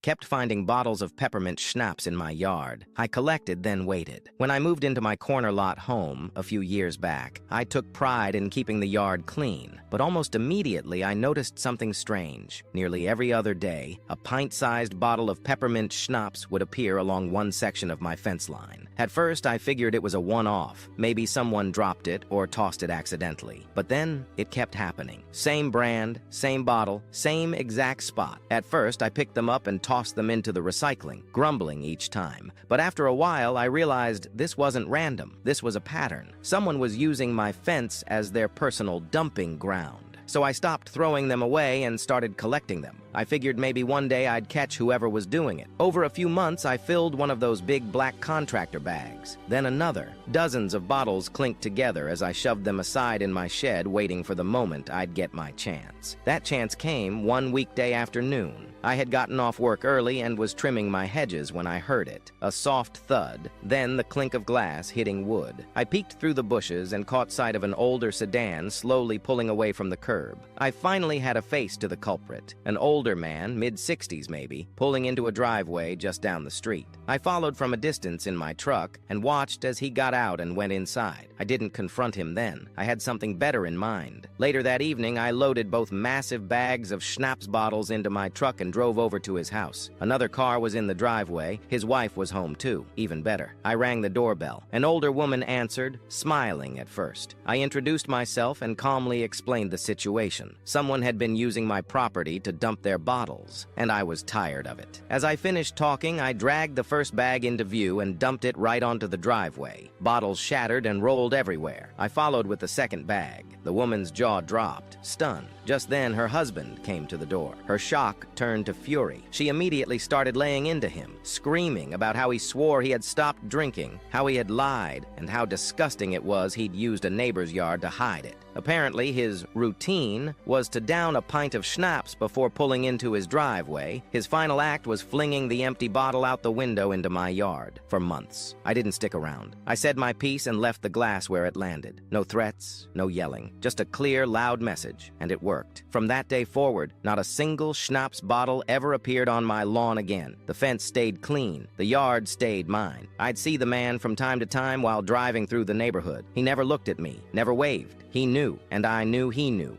kept finding bottles of peppermint schnapps in my yard. I collected, then waited. When I moved into my corner lot home a few years back, I took pride in keeping the yard clean, but almost immediately I noticed something strange. Nearly every other day, a pint-sized bottle of peppermint schnapps would appear along one section of my fence line. At first, I figured it was a one-off. Maybe someone dropped it or tossed it accidentally. But then, it kept happening. Same brand, same bottle, same exact spot. At first, I picked them up and tossed them into the recycling, grumbling each time. But after a while, I realized this wasn't random. This was a pattern. Someone was using my fence as their personal dumping ground. So I stopped throwing them away and started collecting them. I figured maybe one day I'd catch whoever was doing it. Over a few months, I filled one of those big black contractor bags. Then another. Dozens of bottles clinked together as I shoved them aside in my shed, waiting for the moment I'd get my chance. That chance came one weekday afternoon. I had gotten off work early and was trimming my hedges when I heard it. A soft thud, then the clink of glass hitting wood. I peeked through the bushes and caught sight of an older sedan slowly pulling away from the curb. I finally had a face to the culprit. An older man, mid-60s maybe, pulling into a driveway just down the street. I followed from a distance in my truck and watched as he got out and went inside. I didn't confront him then. I had something better in mind. Later that evening, I loaded both massive bags of schnapps bottles into my truck and drove over to his house. Another car was in the driveway. His wife was home too. Even better. I rang the doorbell. An older woman answered, smiling at first. I introduced myself and calmly explained the situation. Someone had been using my property to dump their bottles, and I was tired of it. As I finished talking, I dragged the first bag into view and dumped it right onto the driveway. Bottles shattered and rolled everywhere. I followed with the second bag. The woman's jaw dropped, stunned. Just then, her husband came to the door. Her shock turned to fury. She immediately started laying into him, screaming about how he swore he had stopped drinking, how he had lied, and how disgusting it was he'd used a neighbor's yard to hide it. Apparently, his routine was to down a pint of schnapps before pulling into his driveway. His final act was flinging the empty bottle out the window into my yard. For months, I didn't stick around. I said my piece and left the glass where it landed. No threats, no yelling, just a clear, loud message, and it worked. From that day forward, not a single schnapps bottle ever appeared on my lawn again. The fence stayed clean. The yard stayed mine. I'd see the man from time to time while driving through the neighborhood. He never looked at me, never waved. He knew, and I knew he knew.